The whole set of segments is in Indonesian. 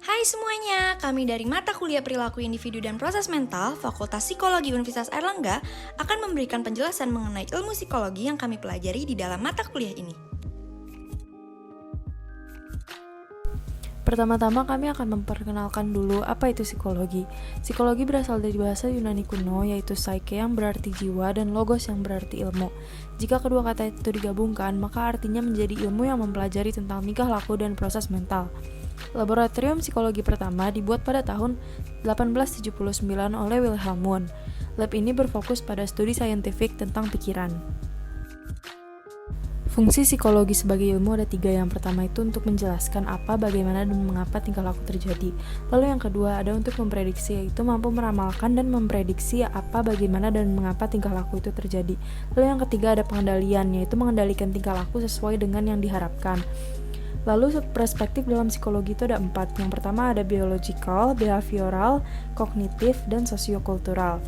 Hai semuanya, kami dari mata kuliah perilaku individu dan proses mental, Fakultas Psikologi Universitas Airlangga akan memberikan penjelasan mengenai ilmu psikologi yang kami pelajari di dalam mata kuliah ini. Pertama-tama kami akan memperkenalkan dulu apa itu psikologi. Psikologi berasal dari bahasa Yunani kuno yaitu psyche yang berarti jiwa dan logos yang berarti ilmu. Jika kedua kata itu digabungkan, maka artinya menjadi ilmu yang mempelajari tentang tingkah laku dan proses mental. Laboratorium psikologi pertama dibuat pada tahun 1879 oleh Wilhelm Wundt. Lab ini berfokus pada studi saintifik tentang pikiran. Fungsi psikologi sebagai ilmu ada 3. Yang pertama itu untuk menjelaskan apa, bagaimana, dan mengapa tingkah laku terjadi. Lalu yang kedua ada untuk memprediksi, yaitu mampu meramalkan dan memprediksi apa, bagaimana, dan mengapa tingkah laku itu terjadi. Lalu yang ketiga ada pengendalian, yaitu mengendalikan tingkah laku sesuai dengan yang diharapkan. Lalu perspektif dalam psikologi itu ada 4. Yang pertama ada biological, behavioral, kognitif, dan sosiokultural.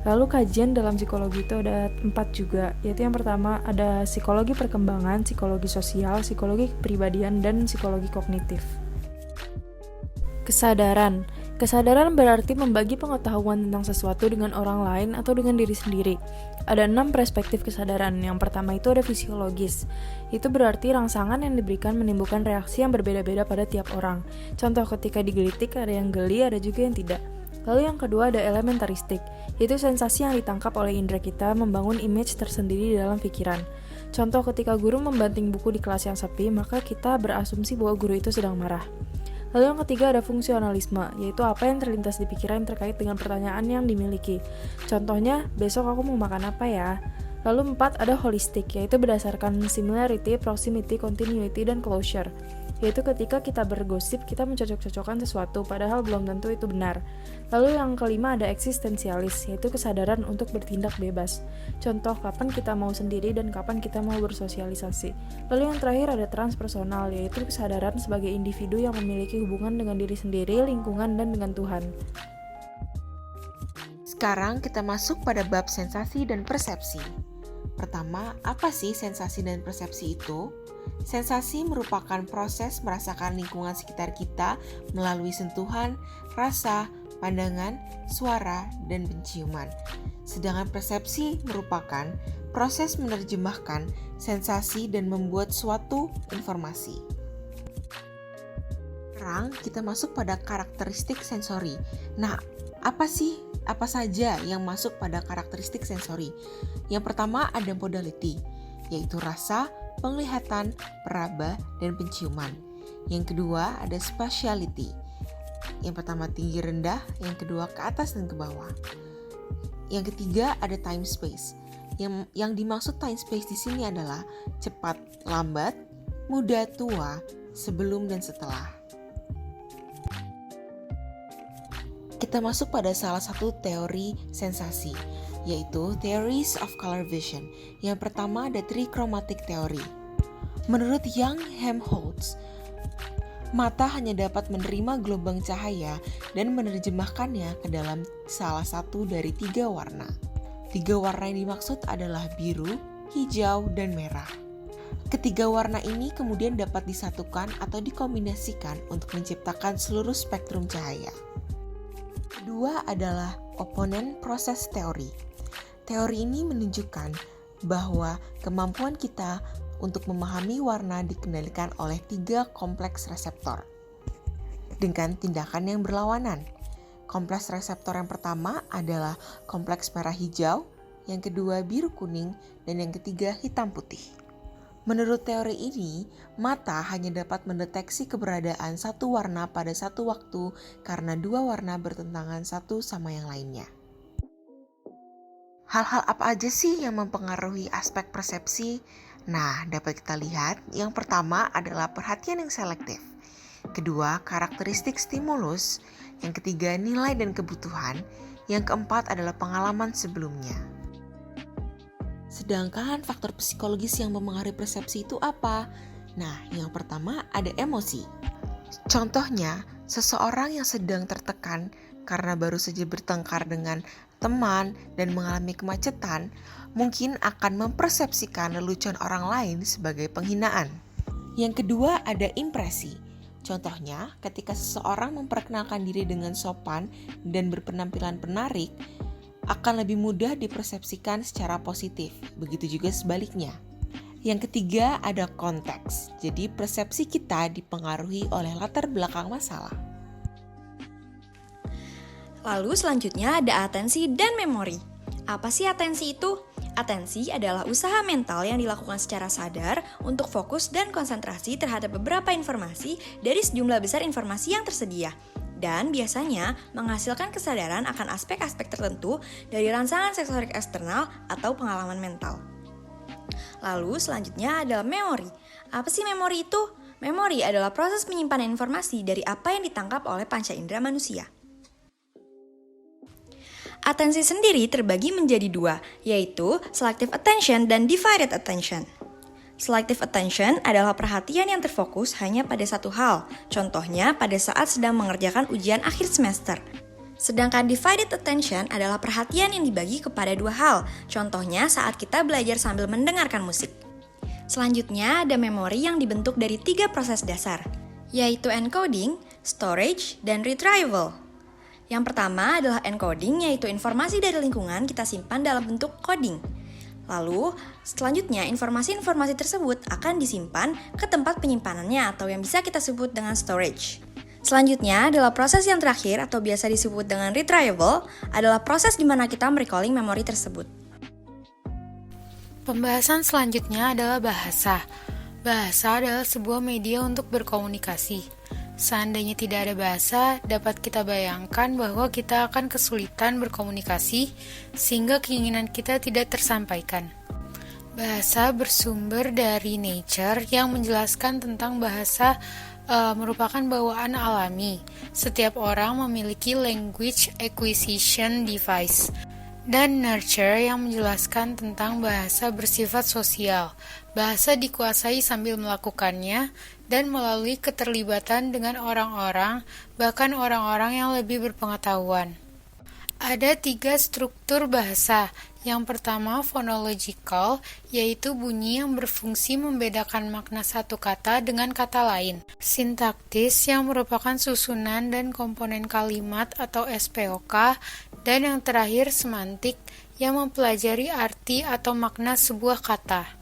Lalu kajian dalam psikologi itu ada 4 juga, yaitu yang pertama ada psikologi perkembangan, psikologi sosial, psikologi kepribadian, dan psikologi kognitif. Kesadaran. Kesadaran berarti membagi pengetahuan tentang sesuatu dengan orang lain atau dengan diri sendiri. Ada 6 perspektif kesadaran. Yang pertama itu ada fisiologis. Itu berarti rangsangan yang diberikan menimbulkan reaksi yang berbeda-beda pada tiap orang. Contoh ketika digelitik ada yang geli, ada juga yang tidak. Lalu yang kedua ada elementaristik, yaitu sensasi yang ditangkap oleh indera kita membangun image tersendiri di dalam pikiran. Contoh ketika guru membanting buku di kelas yang sepi, maka kita berasumsi bahwa guru itu sedang marah. Lalu yang ketiga ada fungsionalisme, yaitu apa yang terlintas di pikiran terkait dengan pertanyaan yang dimiliki. Contohnya, besok aku mau makan apa ya? Lalu 4 ada holistik, yaitu berdasarkan similarity, proximity, continuity, dan closure. Yaitu ketika kita bergosip, kita mencocok-cocokkan sesuatu, padahal belum tentu itu benar. Lalu yang kelima ada eksistensialis, yaitu kesadaran untuk bertindak bebas. Contoh, kapan kita mau sendiri dan kapan kita mau bersosialisasi. Lalu yang terakhir ada transpersonal, yaitu kesadaran sebagai individu yang memiliki hubungan dengan diri sendiri, lingkungan, dan dengan Tuhan. Sekarang kita masuk pada bab sensasi dan persepsi. Pertama, apa sih sensasi dan persepsi itu? Sensasi merupakan proses merasakan lingkungan sekitar kita melalui sentuhan, rasa, pandangan, suara, dan penciuman. Sedangkan persepsi merupakan proses menerjemahkan sensasi dan membuat suatu informasi. Sekarang kita masuk pada karakteristik sensori. Nah, apa saja yang masuk pada karakteristik sensori? Yang pertama ada modality, yaitu rasa, penglihatan, peraba, dan penciuman. Yang kedua ada spatiality. Yang pertama tinggi rendah, yang kedua ke atas dan ke bawah. Yang ketiga ada time space. Yang dimaksud time space di sini adalah cepat, lambat, muda, tua, sebelum dan setelah. Kita masuk pada salah satu teori sensasi, yaitu Theories of Color Vision. Yang pertama ada trichromatic theory. Menurut Young Helmholtz, mata hanya dapat menerima gelombang cahaya dan menerjemahkannya ke dalam salah satu dari 3 warna. 3 warna yang dimaksud adalah biru, hijau, dan merah. Ketiga warna ini kemudian dapat disatukan atau dikombinasikan untuk menciptakan seluruh spektrum cahaya. Kedua adalah opponent process theory. Teori ini menunjukkan bahwa kemampuan kita untuk memahami warna dikendalikan oleh 3 kompleks reseptor dengan tindakan yang berlawanan. Kompleks reseptor yang pertama adalah kompleks merah hijau, yang kedua biru kuning, dan yang ketiga hitam putih. Menurut teori ini, mata hanya dapat mendeteksi keberadaan satu warna pada satu waktu karena 2 warna bertentangan satu sama yang lainnya. Hal-hal apa aja sih yang mempengaruhi aspek persepsi? Nah, dapat kita lihat, yang pertama adalah perhatian yang selektif. Kedua, karakteristik stimulus. Yang ketiga, nilai dan kebutuhan. Yang keempat adalah pengalaman sebelumnya. Sedangkan faktor psikologis yang mempengaruhi persepsi itu apa? Nah, yang pertama ada emosi. Contohnya, seseorang yang sedang tertekan karena baru saja bertengkar dengan teman dan mengalami kemacetan, mungkin akan mempersepsikan lelucon orang lain sebagai penghinaan. Yang kedua ada impresi. Contohnya, ketika seseorang memperkenalkan diri dengan sopan dan berpenampilan menarik, akan lebih mudah dipersepsikan secara positif. Begitu juga sebaliknya. Yang ketiga ada konteks. Jadi persepsi kita dipengaruhi oleh latar belakang masalah. Lalu selanjutnya ada atensi dan memori. Apa sih atensi itu? Atensi adalah usaha mental yang dilakukan secara sadar untuk fokus dan konsentrasi terhadap beberapa informasi dari sejumlah besar informasi yang tersedia. Dan biasanya menghasilkan kesadaran akan aspek-aspek tertentu dari rangsangan sensorik eksternal atau pengalaman mental. Lalu selanjutnya adalah memori. Apa sih memori itu? Memori adalah proses penyimpanan informasi dari apa yang ditangkap oleh panca indera manusia. Atensi sendiri terbagi menjadi dua, yaitu selective attention dan divided attention. Selective attention adalah perhatian yang terfokus hanya pada satu hal, contohnya pada saat sedang mengerjakan ujian akhir semester. Sedangkan divided attention adalah perhatian yang dibagi kepada dua hal, contohnya saat kita belajar sambil mendengarkan musik. Selanjutnya ada memori yang dibentuk dari 3 proses dasar, yaitu encoding, storage, dan retrieval. Yang pertama adalah encoding, yaitu informasi dari lingkungan kita simpan dalam bentuk coding. Lalu, selanjutnya informasi-informasi tersebut akan disimpan ke tempat penyimpanannya atau yang bisa kita sebut dengan storage. Selanjutnya adalah proses yang terakhir atau biasa disebut dengan retrieval, adalah proses di mana kita merecalling memori tersebut. Pembahasan selanjutnya adalah bahasa. Bahasa adalah sebuah media untuk berkomunikasi. Seandainya tidak ada bahasa, dapat kita bayangkan bahwa kita akan kesulitan berkomunikasi sehingga keinginan kita tidak tersampaikan. Bahasa bersumber dari Nature yang menjelaskan tentang bahasa merupakan bawaan alami. Setiap orang memiliki language acquisition device. Dan Nurture yang menjelaskan tentang bahasa bersifat sosial. Bahasa dikuasai sambil melakukannya dan melalui keterlibatan dengan orang-orang, bahkan orang-orang yang lebih berpengetahuan. Ada 3 struktur bahasa. Yang pertama, phonological, yaitu bunyi yang berfungsi membedakan makna satu kata dengan kata lain. Sintaktis, yang merupakan susunan dan komponen kalimat atau SPOK, dan yang terakhir, semantik, yang mempelajari arti atau makna sebuah kata.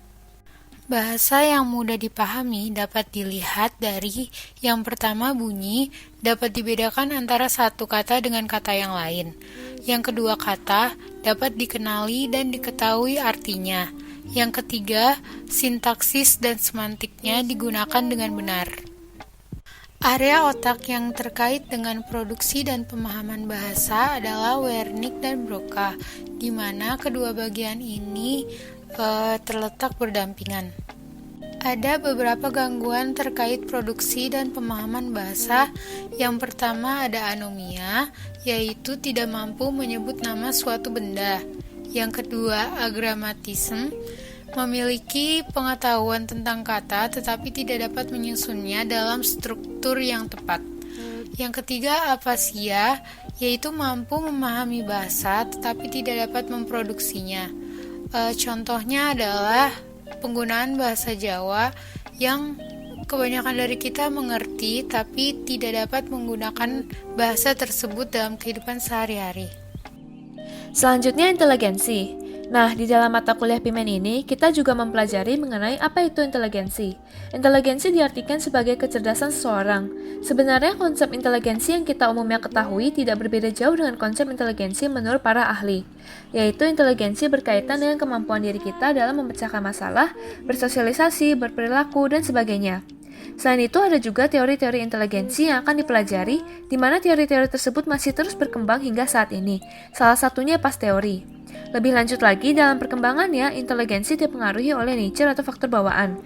Bahasa yang mudah dipahami dapat dilihat dari yang pertama bunyi dapat dibedakan antara satu kata dengan kata yang lain. Yang kedua kata dapat dikenali dan diketahui artinya. Yang ketiga, sintaksis dan semantiknya digunakan dengan benar. Area otak yang terkait dengan produksi dan pemahaman bahasa adalah Wernicke dan Broca, di mana kedua bagian ini terletak berdampingan. Ada beberapa gangguan terkait produksi dan pemahaman bahasa. Yang pertama ada anomia, yaitu tidak mampu menyebut nama suatu benda. Yang kedua, agramatisme, memiliki pengetahuan tentang kata tetapi tidak dapat menyusunnya dalam struktur yang tepat. Yang ketiga, afasia, yaitu mampu memahami bahasa tetapi tidak dapat memproduksinya. Contohnya adalah penggunaan bahasa Jawa yang kebanyakan dari kita mengerti tapi tidak dapat menggunakan bahasa tersebut dalam kehidupan sehari-hari. Selanjutnya inteligensi. Nah, di dalam mata kuliah PIMEN ini, kita juga mempelajari mengenai apa itu inteligensi. Inteligensi diartikan sebagai kecerdasan seseorang. Sebenarnya konsep inteligensi yang kita umumnya ketahui tidak berbeda jauh dengan konsep inteligensi menurut para ahli, yaitu inteligensi berkaitan dengan kemampuan diri kita dalam memecahkan masalah, bersosialisasi, berperilaku, dan sebagainya. Selain itu, ada juga teori-teori inteligensi yang akan dipelajari, di mana teori-teori tersebut masih terus berkembang hingga saat ini. Salah satunya pas teori. Lebih lanjut lagi, dalam perkembangannya, inteligensi dipengaruhi oleh nature atau faktor bawaan,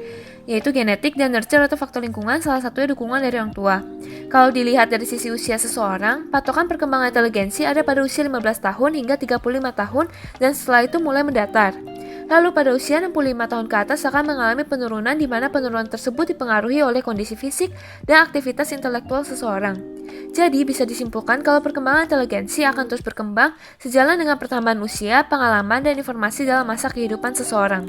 yaitu genetik dan nurture atau faktor lingkungan, salah satunya dukungan dari orang tua. Kalau dilihat dari sisi usia seseorang, patokan perkembangan inteligensi ada pada usia 15 tahun hingga 35 tahun, dan setelah itu mulai mendatar. Lalu pada usia 65 tahun ke atas akan mengalami penurunan di mana penurunan tersebut dipengaruhi oleh kondisi fisik dan aktivitas intelektual seseorang. Jadi bisa disimpulkan kalau perkembangan inteligensi akan terus berkembang sejalan dengan pertambahan usia, pengalaman, dan informasi dalam masa kehidupan seseorang.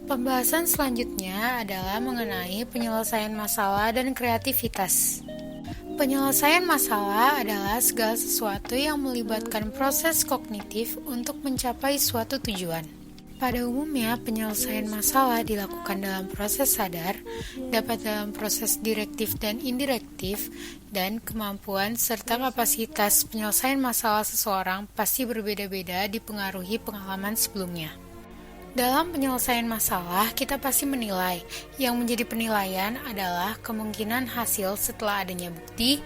Pembahasan selanjutnya adalah mengenai penyelesaian masalah dan kreativitas. Penyelesaian masalah adalah segala sesuatu yang melibatkan proses kognitif untuk mencapai suatu tujuan. Pada umumnya, penyelesaian masalah dilakukan dalam proses sadar, dapat dalam proses direktif dan indirektif, dan kemampuan serta kapasitas penyelesaian masalah seseorang pasti berbeda-beda dipengaruhi pengalaman sebelumnya. Dalam penyelesaian masalah, kita pasti menilai. Yang menjadi penilaian adalah kemungkinan hasil setelah adanya bukti,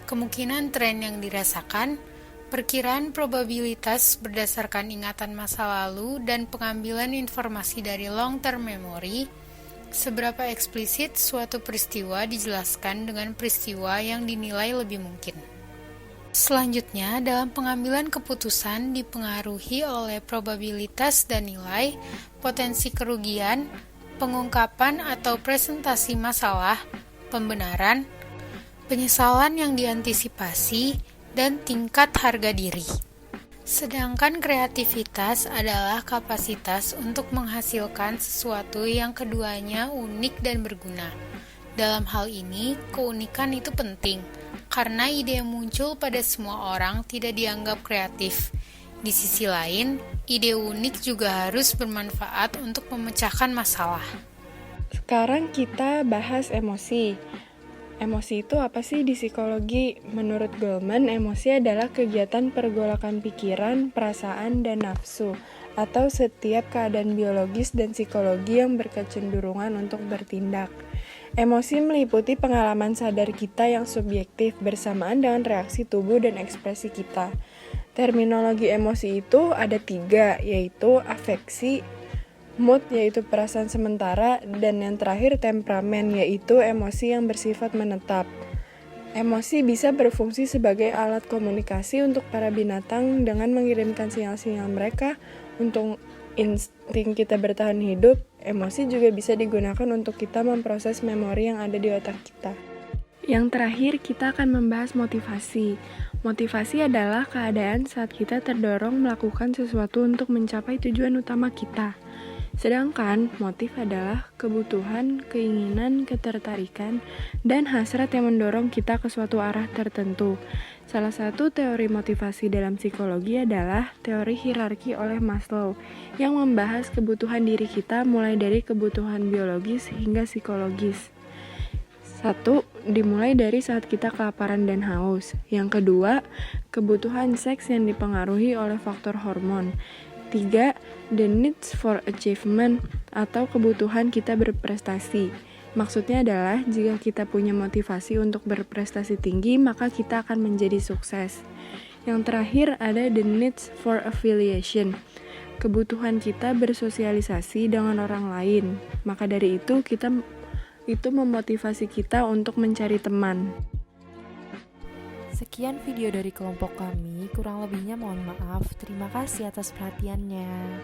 kemungkinan tren yang dirasakan, perkiraan probabilitas berdasarkan ingatan masa lalu dan pengambilan informasi dari long-term memory, seberapa eksplisit suatu peristiwa dijelaskan dengan peristiwa yang dinilai lebih mungkin. Selanjutnya, dalam pengambilan keputusan dipengaruhi oleh probabilitas dan nilai, potensi kerugian, pengungkapan atau presentasi masalah, pembenaran, penyesalan yang diantisipasi, dan tingkat harga diri. Sedangkan kreativitas adalah kapasitas untuk menghasilkan sesuatu yang keduanya unik dan berguna. Dalam hal ini, keunikan itu penting, karena ide yang muncul pada semua orang tidak dianggap kreatif. Di sisi lain, ide unik juga harus bermanfaat untuk memecahkan masalah. Sekarang kita bahas emosi. Emosi itu apa sih di psikologi? Menurut Goleman, emosi adalah kegiatan pergolakan pikiran, perasaan, dan nafsu, atau setiap keadaan biologis dan psikologi yang berkecenderungan untuk bertindak. Emosi meliputi pengalaman sadar kita yang subjektif bersamaan dengan reaksi tubuh dan ekspresi kita. Terminologi emosi itu ada 3, yaitu afeksi, mood yaitu perasaan sementara, dan yang terakhir temperamen yaitu emosi yang bersifat menetap. Emosi bisa berfungsi sebagai alat komunikasi untuk para binatang dengan mengirimkan sinyal-sinyal mereka untuk insting kita bertahan hidup. Emosi juga bisa digunakan untuk kita memproses memori yang ada di otak kita. Yang terakhir, kita akan membahas motivasi. Motivasi adalah keadaan saat kita terdorong melakukan sesuatu untuk mencapai tujuan utama kita. Sedangkan motif adalah kebutuhan, keinginan, ketertarikan, dan hasrat yang mendorong kita ke suatu arah tertentu. Salah satu teori motivasi dalam psikologi adalah teori hierarki oleh Maslow yang membahas kebutuhan diri kita mulai dari kebutuhan biologis hingga psikologis. 1. Dimulai dari saat kita kelaparan dan haus. Yang kedua, kebutuhan seks yang dipengaruhi oleh faktor hormon. 3. The needs for achievement atau kebutuhan kita berprestasi. Maksudnya adalah jika kita punya motivasi untuk berprestasi tinggi, maka kita akan menjadi sukses. Yang terakhir ada the needs for affiliation. Kebutuhan kita bersosialisasi dengan orang lain. Maka dari itu itu memotivasi kita untuk mencari teman. Sekian video dari kelompok kami, kurang lebihnya mohon maaf. Terima kasih atas perhatiannya.